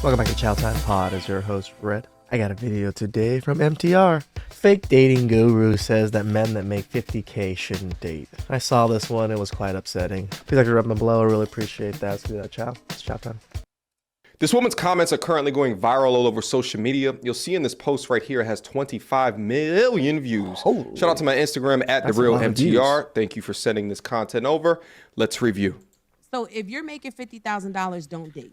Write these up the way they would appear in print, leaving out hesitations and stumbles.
Welcome back to Chow Time Pod. As your host, Red. I got a video today from MTR. Fake dating guru says that men that make 50K shouldn't date. I saw this one. It was quite upsetting. Please like to rub my below. I really appreciate that. Let's do that, Chow. It's Chow Time. This woman's comments are currently going viral all over social media. You'll see in this post right here, it has 25 million views. Holy. Shout out to my Instagram at TheRealMTR. Thank you for sending this content over. Let's review. So if you're making $50,000, don't date.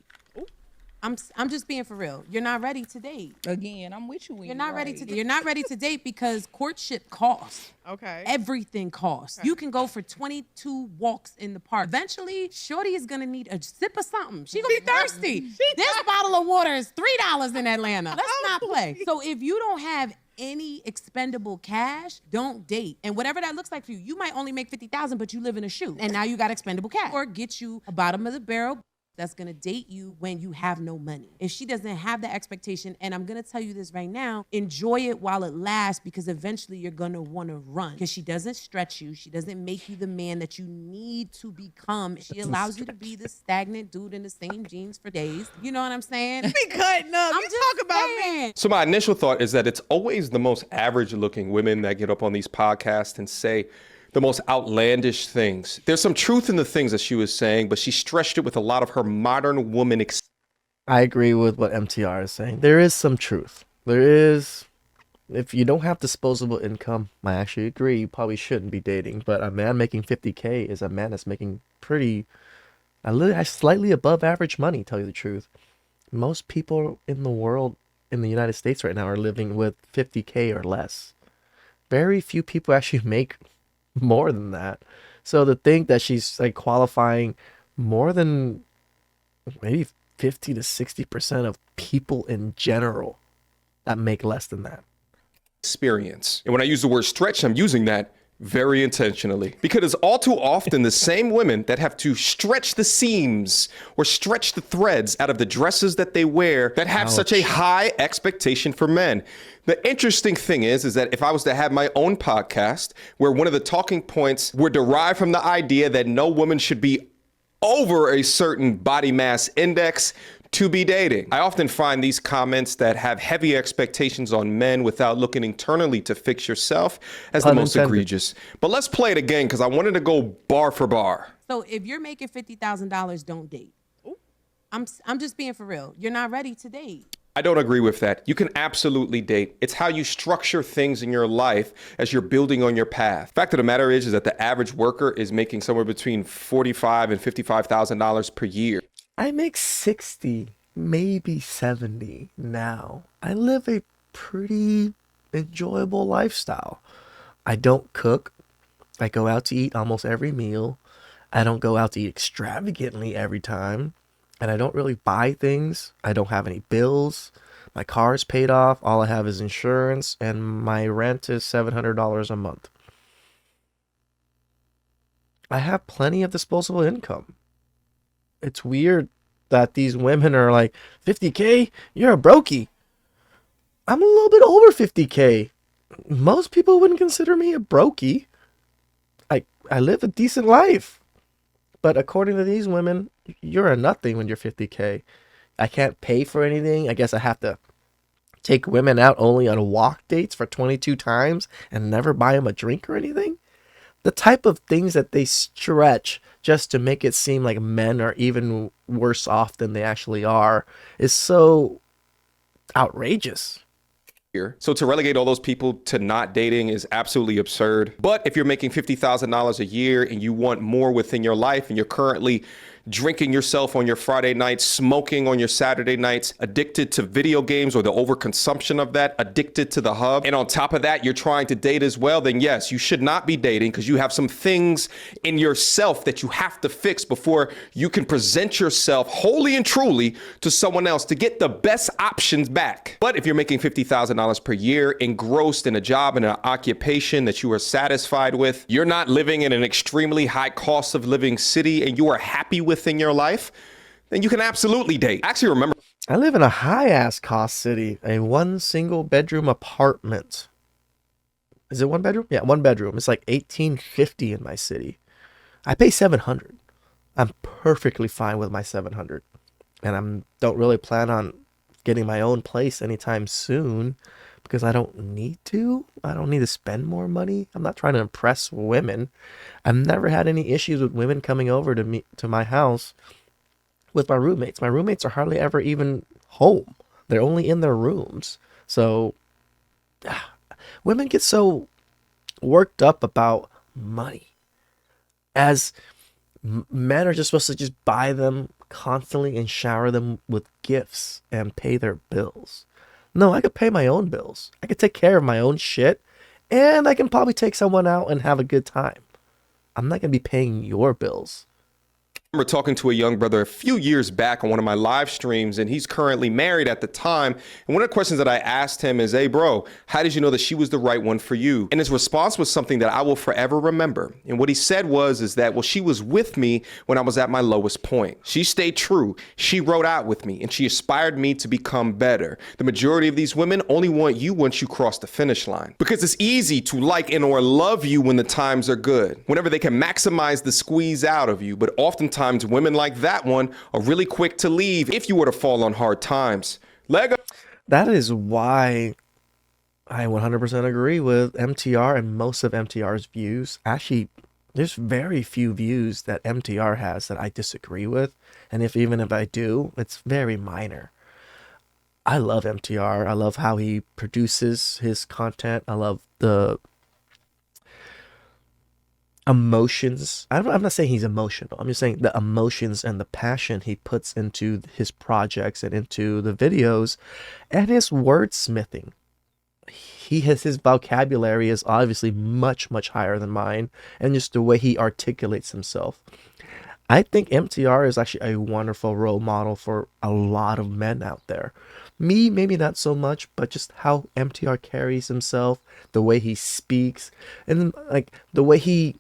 I'm just being for real. You're not ready to date. Again, I'm with you when You're not ready to date. You're not ready to date because courtship costs. Okay. Everything costs. Okay. You can go for 22 walks in the park. Eventually, shorty is gonna need a sip of something. She gonna be thirsty. This bottle of water is $3 in Atlanta. Let's not play. So if you don't have any expendable cash, don't date. And whatever that looks like for you, you might only make 50,000, but you live in a shoe, and now you got expendable cash. Or get you a bottom of the barrel that's gonna date you when you have no money. If she doesn't have the expectation, and I'm gonna tell you this right now, enjoy it while it lasts, because eventually you're gonna wanna run. Because she doesn't stretch you, she doesn't make you the man that you need to become. She allows you to be the stagnant dude in the same jeans for days. You know what I'm saying? Be cutting up. I'm You just talk about saying. me. So my initial thought is that it's always the most average looking women that get up on these podcasts and say the most outlandish things. There's some truth in the things that she was saying, but she stretched it with a lot of her modern woman I agree with what MTR is saying. There is some truth. There is. If you don't have disposable income, I actually agree. You probably shouldn't be dating. But a man making 50K is a man that's making slightly above average money, tell you the truth. Most people in the world, in the United States right now, are living with 50K or less. Very few people actually make more than that. So to think that she's like qualifying more than maybe 50 to 60% of people in general that make less than that. experience. And when I use the word stretch, I'm using that very intentionally, because all too often the same women that have to stretch the seams or stretch the threads out of the dresses that they wear that have such a high expectation for men. The interesting thing is that if I was to have my own podcast where one of the talking points were derived from the idea that no woman should be over a certain body mass index to be dating. I often find these comments that have heavy expectations on men without looking internally to fix yourself as the most egregious. But let's play it again because I wanted to go bar for bar. So if you're making $50,000, don't date. I'm just being for real. You're not ready to date. I don't agree with that. You can absolutely date. It's how you structure things in your life as you're building on your path. Fact of the matter is that the average worker is making somewhere between $45,000 and $55,000 per year. I make 60, maybe 70 now. I live a pretty enjoyable lifestyle. I don't cook. I go out to eat almost every meal. I don't go out to eat extravagantly every time. And I don't really buy things. I don't have any bills. My car is paid off. All I have is insurance. And my rent is $700 a month. I have plenty of disposable income. It's weird that these women are like, 50K? You're a brokey. I'm a little bit over 50K. Most people wouldn't consider me a brokey. I live a decent life. But according to these women, you're a nothing when you're 50K. I can't pay for anything. I guess I have to take women out only on walk dates for 22 times and never buy them a drink or anything. The type of things that they stretch just to make it seem like men are even worse off than they actually are is so outrageous. So to relegate all those people to not dating is absolutely absurd. But if you're making $50,000 a year and you want more within your life and you're currently drinking yourself on your Friday nights, smoking on your Saturday nights, addicted to video games or the overconsumption of that, addicted to the hub, and on top of that, you're trying to date as well, then yes, you should not be dating because you have some things in yourself that you have to fix before you can present yourself wholly and truly to someone else to get the best options back. But if you're making $50,000 per year, engrossed in a job and an occupation that you are satisfied with, you're not living in an extremely high cost of living city, and you are happy within your life, then you can absolutely date. Actually, remember, I live in a high-ass cost city, a one single bedroom apartment. Is it one bedroom? Yeah, one bedroom. It's like $1,850 in my city. I pay $700. I'm perfectly fine with my $700, and don't really plan on getting my own place anytime soon because I don't need to. I don't need to spend more money. I'm not trying to impress women. I've never had any issues with women coming over to my house with my roommates. My roommates are hardly ever even home. They're only in their rooms. So women get so worked up about money as men are just supposed to just buy them constantly and shower them with gifts and pay their bills. No, I could pay my own bills. I could take care of my own shit, and I can probably take someone out and have a good time. I'm not going to be paying your bills. I remember talking to a young brother a few years back on one of my live streams, and he's currently married at the time. And one of the questions that I asked him is, hey, bro, how did you know that she was the right one for you? And his response was something that I will forever remember. And what he said is that, well, she was with me when I was at my lowest point. She stayed true. She rode out with me, and she inspired me to become better. The majority of these women only want you once you cross the finish line, because it's easy to like and or love you when the times are good, whenever they can maximize the squeeze out of you. But oftentimes women like that one are really quick to leave if you were to fall on hard times. Lego. That is why I 100% agree with MTR and most of MTR's views. Actually, there's very few views that MTR has that I disagree with. And even if I do, it's very minor. I love MTR. I love how he produces his content. I love the emotions. I'm not saying he's emotional. I'm just saying the emotions and the passion he puts into his projects and into the videos, and his wordsmithing. His vocabulary is obviously much higher than mine, and just the way he articulates himself. I think MTR is actually a wonderful role model for a lot of men out there. Me, maybe not so much, but just how MTR carries himself, the way he speaks, and like the way he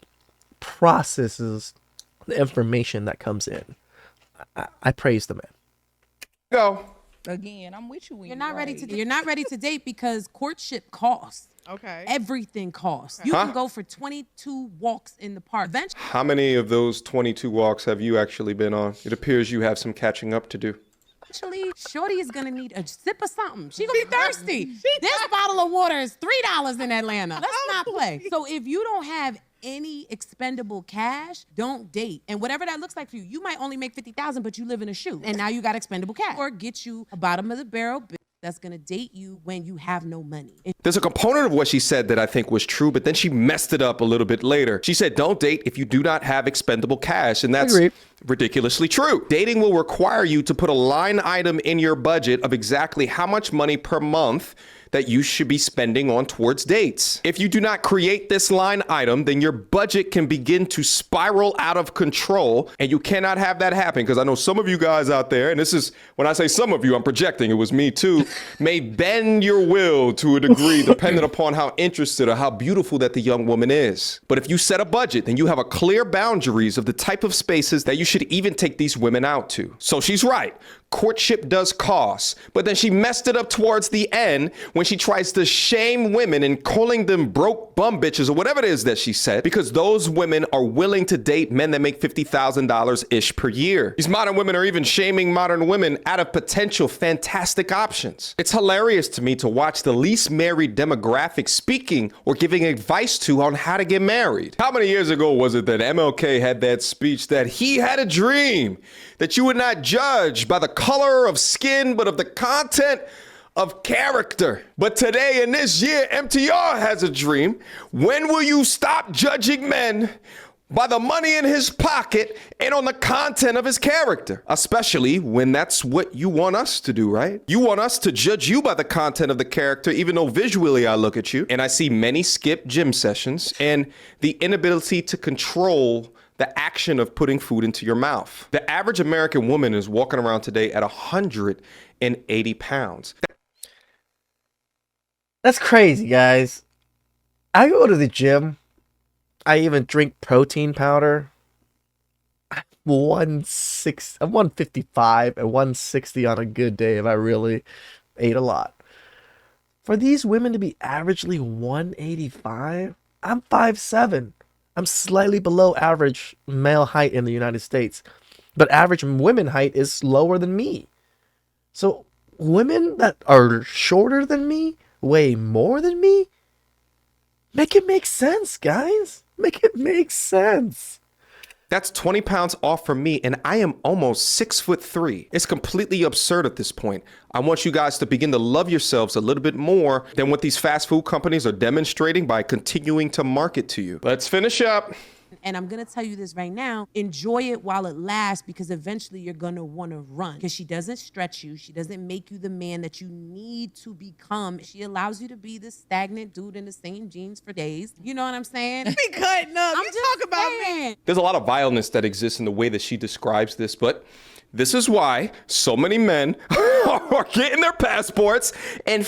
processes the information that comes in. I praise the man. Go. Again, I'm with you when You're not ready to date because courtship costs. Okay. Everything costs. You can go for 22 walks in the park. Eventually, How many of those 22 walks have you actually been on? It appears you have some catching up to do. shorty is gonna need a sip of something. She gonna be thirsty. This bottle of water is $3 in Atlanta. Let's not play. So if you don't have any expendable cash, don't date. And whatever that looks like for you, you might only make 50,000, but you live in a shoe, and now you got expendable cash. Or get you a bottom of the barrel bitch that's gonna date you when you have no money. There's a component of what she said that I think was true, but then she messed it up a little bit later. She said, don't date if you do not have expendable cash. And that's ridiculously true. Dating will require you to put a line item in your budget of exactly how much money per month that you should be spending on towards dates. If you do not create this line item, then your budget can begin to spiral out of control, and you cannot have that happen, because I know some of you guys out there, and this is, when I say some of you, I'm projecting, it was me too, may bend your will to a degree depending upon how interested or how beautiful that the young woman is. But if you set a budget, then you have a clear boundaries of the type of spaces that you should even take these women out to. So she's right. Courtship does cost, but then she messed it up towards the end when she tries to shame women and calling them broke bum bitches or whatever it is that she said, because those women are willing to date men that make $50,000 ish per year. These modern women are even shaming modern women out of potential fantastic options. It's hilarious to me to watch the least married demographic speaking or giving advice to on how to get married. How many years ago was it that MLK had that speech that he had a dream that you would not judge by the color of skin, but of the content of character? But today in this year, MTR has a dream. When will you stop judging men by the money in his pocket and on the content of his character? Especially when that's what you want us to do, right? You want us to judge you by the content of the character, even though visually I look at you and I see many skip gym sessions and the inability to control the action of putting food into your mouth. The average American woman is walking around today at 180 pounds. That's crazy, guys. I go to the gym. I even drink protein powder. I'm 155 and 160 on a good day if I really ate a lot. For these women to be averagely 185, I'm 5'7". I'm slightly below average male height in the United States, but average women height is lower than me. So women that are shorter than me weigh more than me? Make it make sense, guys. Make it make sense. That's 20 pounds off from me, and I am almost 6'3". It's completely absurd at this point. I want you guys to begin to love yourselves a little bit more than what these fast food companies are demonstrating by continuing to market to you. Let's finish up. And I'm going to tell you this right now. Enjoy it while it lasts, because eventually you're going to want to run, because she doesn't stretch you. She doesn't make you the man that you need to become. She allows you to be this stagnant dude in the same jeans for days. You know what I'm saying? Be cutting up. I'm You just talk about saying. me. There's a lot of vileness that exists in the way that she describes this, but this is why so many men are getting their passports and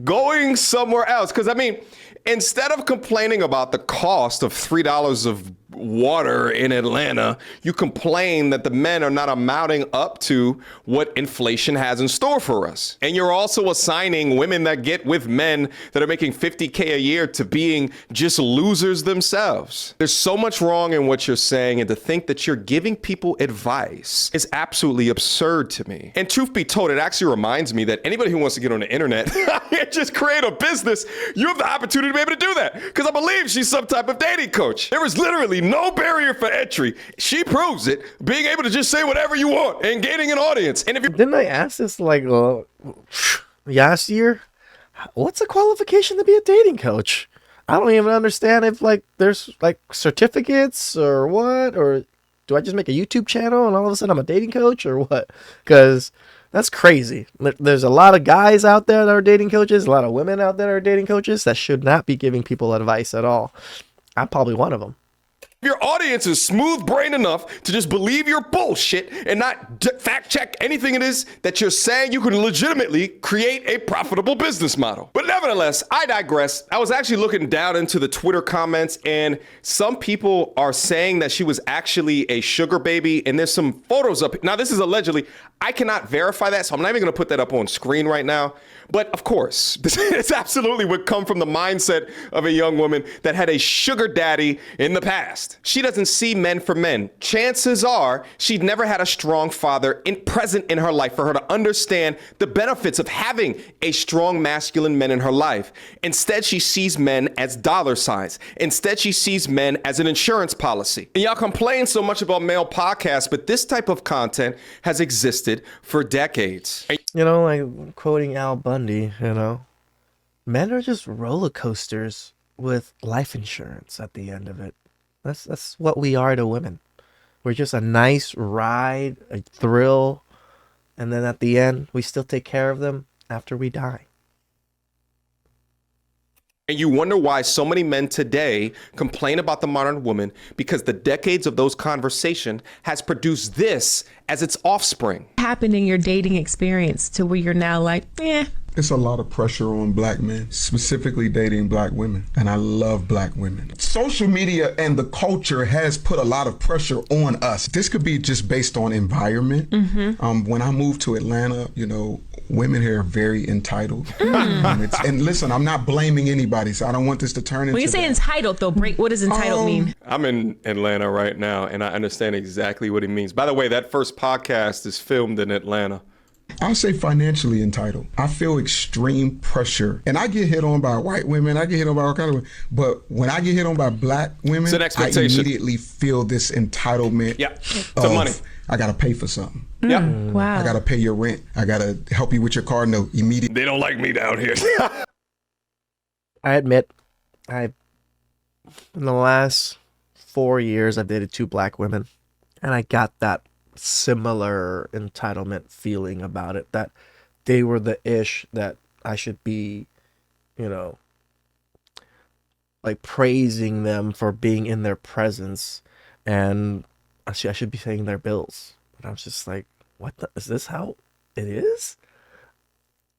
going somewhere else. Because, I mean, instead of complaining about the cost of $3 of water in Atlanta, you complain that the men are not amounting up to what inflation has in store for us. And you're also assigning women that get with men that are making $50K a year to being just losers themselves. There's so much wrong in what you're saying, and to think that you're giving people advice is absolutely absurd to me. And truth be told, it actually reminds me that anybody who wants to get on the internet and just create a business, you have the opportunity to be able to do that. Because I believe she's some type of dating coach. There is literally no barrier for entry. She proves it, being able to just say whatever you want and gaining an audience. And if you Didn't I ask this like last year? What's the qualification to be a dating coach? I don't even understand if like there's like certificates or what, or do I just make a YouTube channel and all of a sudden I'm a dating coach or what? Because that's crazy. There's a lot of guys out there that are dating coaches, a lot of women out there that are dating coaches that should not be giving people advice at all. I'm probably one of them. your audience is smooth-brained enough to just believe your bullshit and not fact check anything it is that you're saying, you can legitimately create a profitable business model. But nevertheless, I digress. I was actually looking down into the Twitter comments, and some people are saying that she was actually a sugar baby, and there's some photos up. Now, this is allegedly. I cannot verify that, so I'm not even going to put that up on screen right now. But of course, this absolutely would come from the mindset of a young woman that had a sugar daddy in the past. She doesn't see men for men. Chances are she'd never had a strong father present in her life for her to understand the benefits of having a strong masculine man in her life. Instead, she sees men as dollar signs. Instead, she sees men as an insurance policy. And y'all complain so much about male podcasts, but this type of content has existed for decades. You know, like quoting Al Bundy, you know, men are just roller coasters with life insurance at the end of it. That's what we are to women. We're just a nice ride, a thrill, and then at the end, we still take care of them after we die. And you wonder why so many men today complain about the modern woman, because the decades of those conversations has produced this as its offspring. Happened in your dating experience to where you're now like, It's a lot of pressure on black men, specifically dating black women. And I love black women. Social media and the culture has put a lot of pressure on us. This could be just based on environment. When I moved to Atlanta, you know, women here are very entitled. And listen, I'm not blaming anybody, so I don't want this to turn into when you say that. entitled though, break, what does entitled mean? I'm in Atlanta right now, and I understand exactly what he means. By the way, that first podcast is filmed in Atlanta. I'll say financially entitled. I feel extreme pressure. And I get hit on by white women. I get hit on by all kinds of women. But when I get hit on by black women, It's an I expectation. immediately feel this entitlement. Yeah, it's of, the money. I got to pay for something. Yeah, Wow. I got to pay your rent. I got to help you with your car note immediately. they don't like me down here. I admit, in the last 4 years, I've dated 2 black women, and I got that similar entitlement feeling about it, that they were the ish that I should be, you know, like praising them for being in their presence, and I should be paying their bills. And I was just like, what the, is this how it is?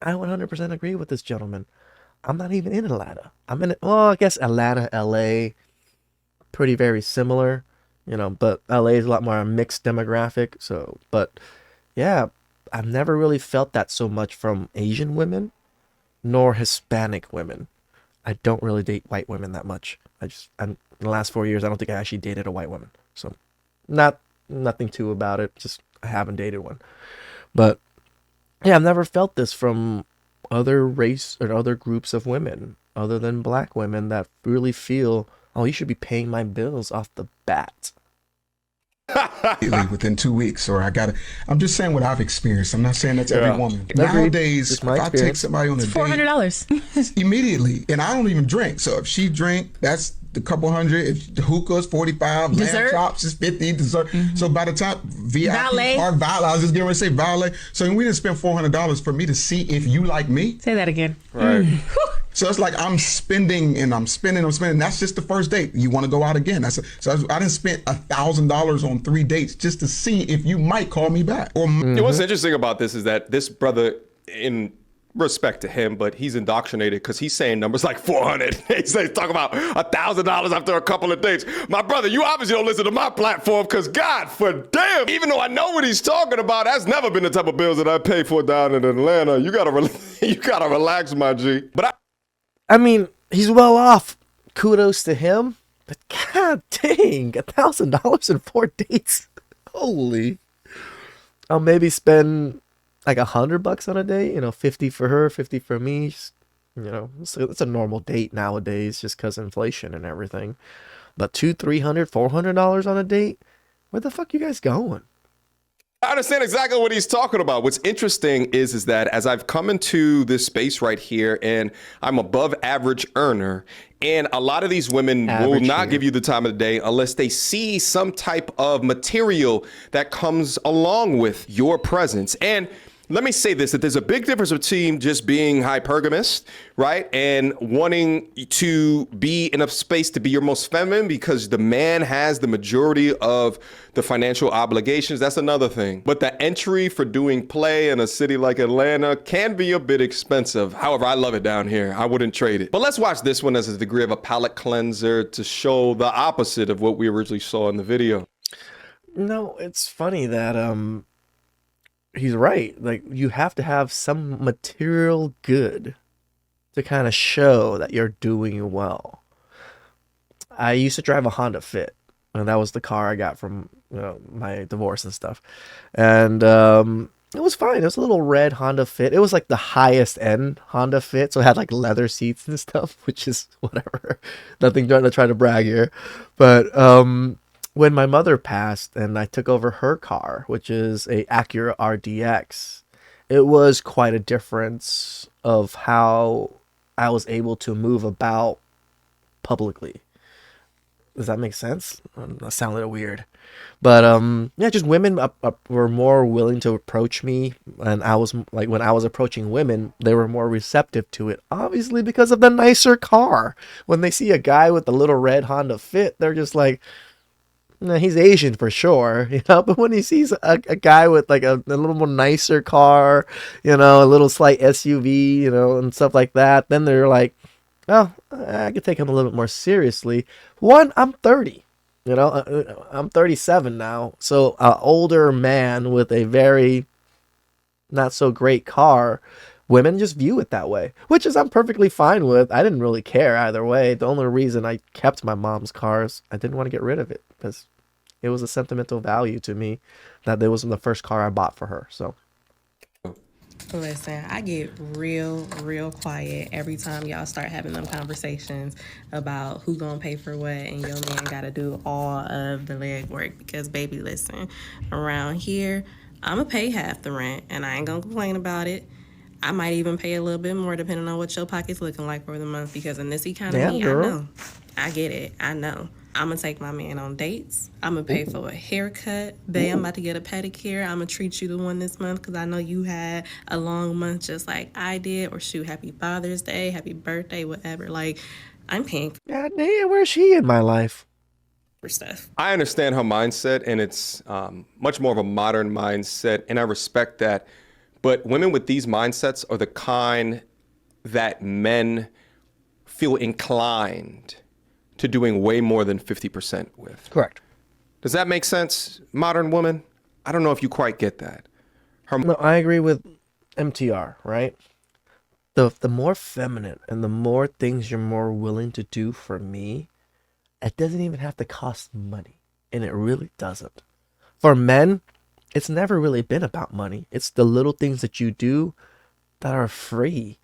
I 100% agree with this gentleman. I'm not even in Atlanta. I'm in, well, I guess Atlanta, LA, pretty very similar, you know, but LA is a lot more a mixed demographic. So, but yeah, I've never really felt that so much from Asian women nor Hispanic women. I don't really date white women that much. In the last 4 years, I don't think I actually dated a white woman. So nothing too about it. Just, I haven't dated one. But Yeah, I've never felt this from other race or other groups of women other than black women that really feel, oh, you should be paying my bills off the bat. Immediately within 2 weeks, or I gotta. I'm just saying what I've experienced. I'm not saying that's every Yeah. woman. Agreed. Nowadays, Just if my I take experience. somebody on a date, $400. immediately, and I don't even drink. So if she drink, that's the couple hundred. If the hookah's 45, lamb Dessert? chops is 50, dessert. So by the time VIP Valet. park, valet, I was just getting ready to say valet. So we didn't spend $400 for me to see if you like me. Say that again. Right. So it's like I'm spending and I'm spending. That's just the first date. You want to go out again. So I didn't spend $1,000 on 3 dates just to see if you might call me back. Or You know, what's interesting about this is that this brother, in respect to him, but he's indoctrinated because he's saying numbers like 400. He's talking about $1,000 after a couple of dates. My brother, you obviously don't listen to my platform because God for damn, even though I know what he's talking about, that's never been the type of bills that I pay for down in Atlanta. You gotta relax, my G. But I mean, he's well off. Kudos to him. But god dang, $1,000 in 4 dates. Holy. I'll maybe spend like $100 on a date. 50 for her, 50 for me. So it's a normal date nowadays, just because inflation and everything. But $200, $300, $400 on a date. Where the fuck you guys going? I understand exactly what he's talking about. What's interesting is that as I've come into this space right here and I'm above average earner, and a lot of these women will Average not here. give you the time of the day unless they see some type of material that comes along with your presence. And let me say this, that there's a big difference between just being hypergamous, right? And wanting to be in a space to be your most feminine because the man has the majority of the financial obligations. That's another thing. But the entry for doing play in a city like Atlanta can be a bit expensive. However, I love it down here. I wouldn't trade it. But let's watch this one as a degree of a palate cleanser to show the opposite of what we originally saw in the video. No, it's funny that he's right. Like, you have to have some material good to kind of show that you're doing well. I used to drive a Honda Fit, and that was the car I got from my divorce and stuff. And it was fine. It was a little red Honda Fit. It was like the highest end Honda Fit, so it had like leather seats and stuff, which is whatever. Nothing trying to try to brag here, but when my mother passed and I took over her car, which is a Acura RDX, it was quite a difference of how I was able to move about publicly. Does that make sense? That sounded weird. But yeah, just women were more willing to approach me, and I was like, when I was approaching women, they were more receptive to it. Obviously, because of the nicer car. When they see a guy with a little red Honda Fit, they're just like, nah, he's Asian for sure, But when he sees a guy with like a little more nicer car, a little slight SUV, and stuff like that, then they're like, well, I could take him a little bit more seriously. One, I'm 30. I'm 37 now. So an older man with a very not so great car, women just view it that way, which is I'm perfectly fine with. I didn't really care either way. The only reason I kept my mom's cars, I didn't want to get rid of it because it was a sentimental value to me that it wasn't the first car I bought for her. So. Listen, I get real quiet every time y'all start having them conversations about who gonna pay for what and your man gotta do all of the legwork. Because, baby, listen, around here, I'ma pay half the rent and I ain't gonna complain about it. I might even pay a little bit more depending on what your pocket's looking like for the month. Because in this economy, Damn, girl. I know. I get it. I know. I'm gonna take my man on dates. I'm gonna pay for a haircut. Babe, I'm about to get a pedicure. I'm gonna treat you the one this month because I know you had a long month just like I did. Or shoot, happy Father's Day, happy birthday, whatever. Like, I'm paying God damn, where's she in my life? for stuff. I understand her mindset, and it's much more of a modern mindset, and I respect that. But women with these mindsets are the kind that men feel inclined to doing way more than 50% with. Correct. Does that make sense, modern woman? I don't know if you quite get that. No, I agree with MTR, right? The more feminine and the more things you're more willing to do for me, it doesn't even have to cost money. And it really doesn't. For men, it's never really been about money. It's the little things that you do that are free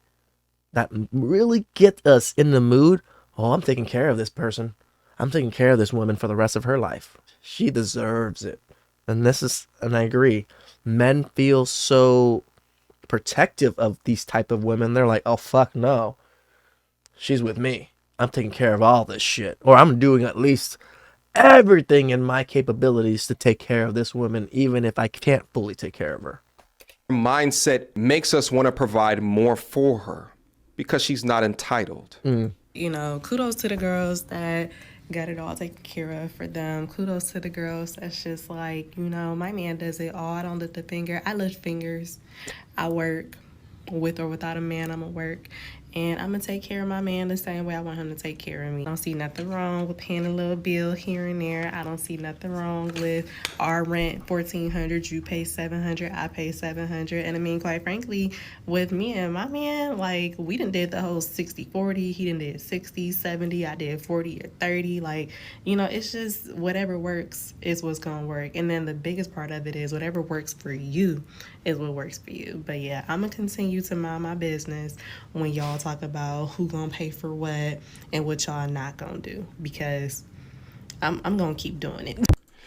that really get us in the mood. Oh, I'm taking care of this person. I'm taking care of this woman for the rest of her life. She deserves it. And I agree. Men feel so protective of these type of women. They're like, oh, fuck no. She's with me. I'm taking care of all this shit. Or I'm doing at least everything in my capabilities to take care of this woman, even if I can't fully take care of her. Mindset makes us want to provide more for her because she's not entitled. You know, kudos to the girls that got it all taken care of for them. Kudos to the girls that's just like, you know, my man does it all. I don't lift a finger. I lift fingers. I work. With or without a man, I'm going to work. And I'm going to take care of my man the same way I want him to take care of me. I don't see nothing wrong with paying a little bill here and there. I don't see nothing wrong with our rent, $1,400, you pay $700, I pay $700. And I mean, quite frankly, with me and my man, like, we done did the whole 60-40. He done did 60-70. I did 40 or 30. Like, you know, it's just whatever works is what's going to work. And then the biggest part of it is whatever works for you is what works for you. But yeah, I'm going to continue to mind my business when y'all talk about who going to pay for what and what y'all not going to do, because I'm going to keep doing it.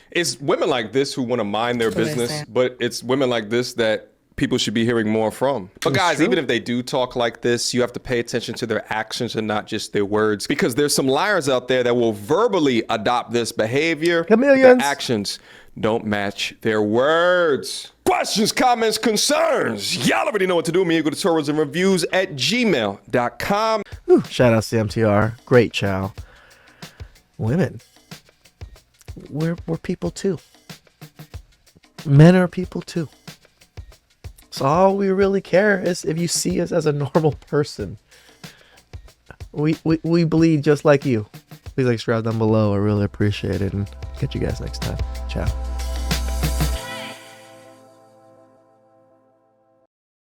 It's women like this who want to mind their business, Listen. but it's women like this that people should be hearing more from. But guys, even if they do talk like this, you have to pay attention to their actions and not just their words, because there's some liars out there that will verbally adopt this behavior. Chameleons. Their actions don't match their words. Questions, comments, concerns. Y'all already know what to do. Me, go to tourismreviews@gmail.com. Whew, shout out to MTR. Great chow. Women. We're people too. Men are people too. So all we really care is if you see us as a normal person. We bleed just like you. Please like subscribe down below. I really appreciate it. And catch you guys next time. Ciao.